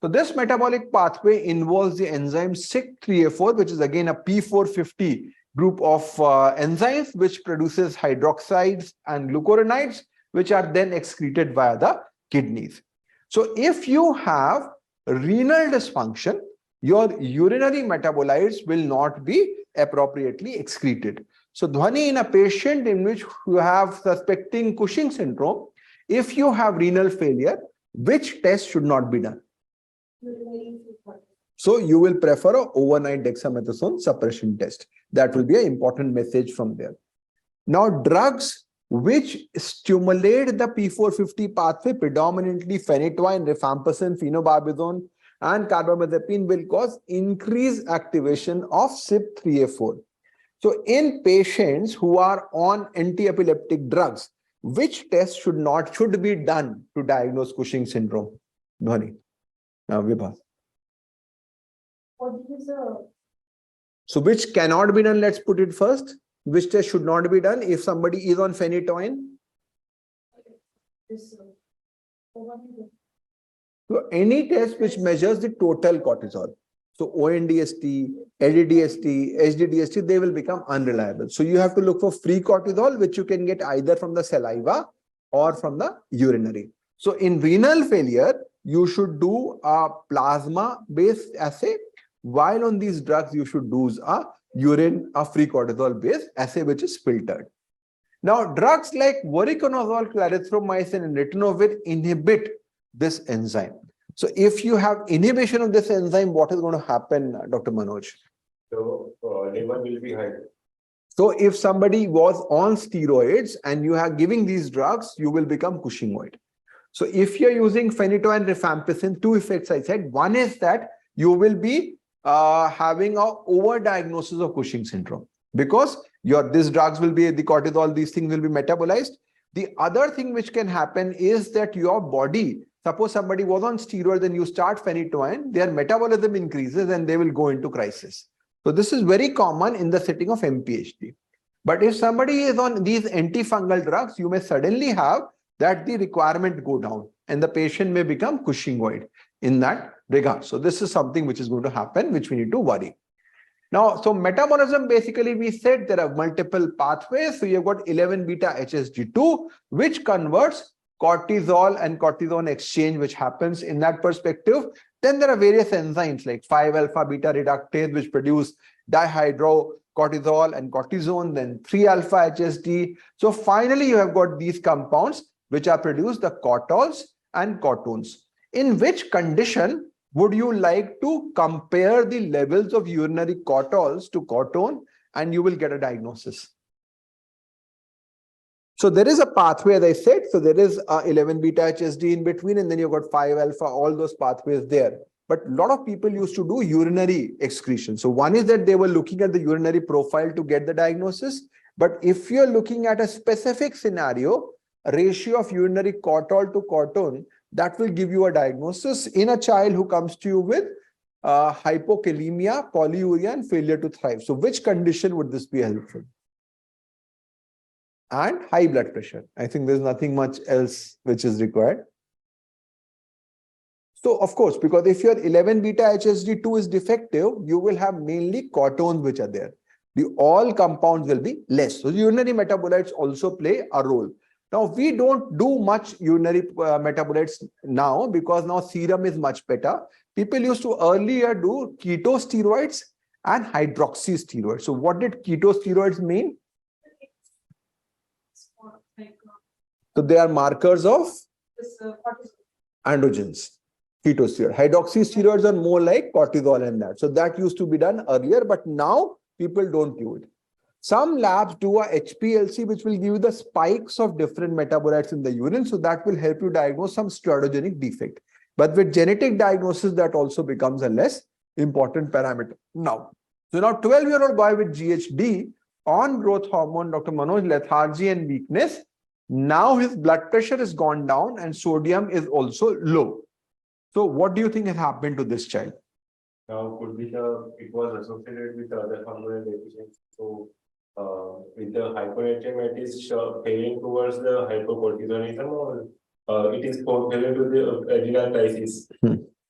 So this metabolic pathway involves the enzyme CYP3A4, which is again a P450 group of enzymes, which produces hydroxides and glucuronides, which are then excreted via the kidneys. So if you have renal dysfunction, your urinary metabolites will not be appropriately excreted. So Dhwani, in a patient in which you have suspecting Cushing syndrome, if you have renal failure, which test should not be done? So you will prefer an overnight dexamethasone suppression test. That will be an important message from there. Now, drugs which stimulate the P450 pathway, predominantly phenytoin, rifampicin, phenobarbital, and carbamazepine, will cause increased activation of CYP3A4. So in patients who are on anti-epileptic drugs, which test should be done to diagnose Cushing syndrome? Dhwani. Vibha. So which cannot be done? Let's put it first. Which test should not be done if somebody is on phenytoin? So any test which measures the total cortisol. So ONDST, LDDST, HDDST, they will become unreliable. So you have to look for free cortisol, which you can get either from the saliva or from the urinary. So in renal failure, you should do a plasma-based assay, while on these drugs, you should do a free cortisol-based assay, which is filtered. Now, drugs like voriconazole, clarithromycin, and ritonavir inhibit this enzyme. So if you have inhibition of this enzyme, what is going to happen, Dr. Manoj? So liver will be high. So if somebody was on steroids and you are giving these drugs, you will become Cushingoid. So if you're using phenytoin, rifampicin, two effects I said. One is that you will be having a overdiagnosis of Cushing syndrome, because these drugs will be, the cortisol, these things will be metabolized. The other thing which can happen is that your body, suppose somebody was on steroids and you start phenytoin, their metabolism increases and they will go into crisis. So this is very common in the setting of MPHD. But if somebody is on these antifungal drugs, you may suddenly have that the requirement go down and the patient may become Cushingoid in that regard. So this is something which is going to happen, which we need to worry. Now, so metabolism, basically we said there are multiple pathways. So you've got 11 beta HSG2, which converts cortisol and cortisone exchange, which happens in that perspective. Then there are various enzymes like 5-alpha beta reductase, which produce dihydrocortisol and cortisone, then 3-alpha HSD. So finally, you have got these compounds which are produced, the cortols and cortones. In which condition would you like to compare the levels of urinary cortols to cortone, and you will get a diagnosis? So there is a pathway, as I said. So there is 11 beta HSD in between, and then you've got 5-alpha, all those pathways there. But a lot of people used to do urinary excretion. So one is that they were looking at the urinary profile to get the diagnosis. But if you're looking at a specific scenario, a ratio of urinary cortol to cortone, that will give you a diagnosis in a child who comes to you with hypokalemia, polyuria, and failure to thrive. So which condition would this be helpful? And high blood pressure. I think there's nothing much else which is required. So of course, because if your 11 beta HSD2 is defective, you will have mainly cortones which are there. All compounds will be less. So urinary metabolites also play a role. Now, we don't do much urinary metabolites now, because now serum is much better. People used to earlier do ketosteroids and hydroxysteroids. So what did ketosteroids mean? So they are markers of androgens. Ketosteroid. Hydroxysteroids are more like cortisol and that. So that used to be done earlier, but now people don't do it. Some labs do a HPLC, which will give you the spikes of different metabolites in the urine. So that will help you diagnose some steroidogenic defect. But with genetic diagnosis, that also becomes a less important parameter now. So now 12-year-old boy with GHD on growth hormone, Dr. Manoj, lethargy and weakness. Now his blood pressure has gone down and sodium is also low. So what do you think has happened to this child? Now could be it was associated with other hormonal deficiency. So with the hyponatremia, it is failing towards the hypocortisolism, or it is failing to the adrenal crisis.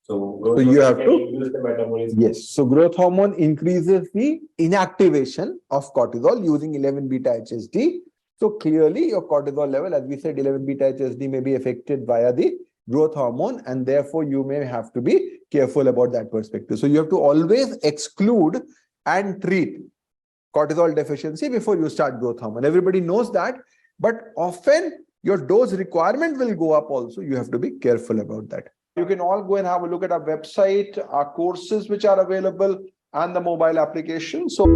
So So So growth you have hormone to- can induce the metabolism. Yes. So growth hormone increases the inactivation of cortisol using 11 beta HSD. So clearly your cortisol level, as we said, 11 beta HSD may be affected via the growth hormone, and therefore you may have to be careful about that perspective. So you have to always exclude and treat cortisol deficiency before you start growth hormone. Everybody knows that, but often your dose requirement will go up also. You have to be careful about that. You can all go and have a look at our website, our courses which are available, and the mobile application. So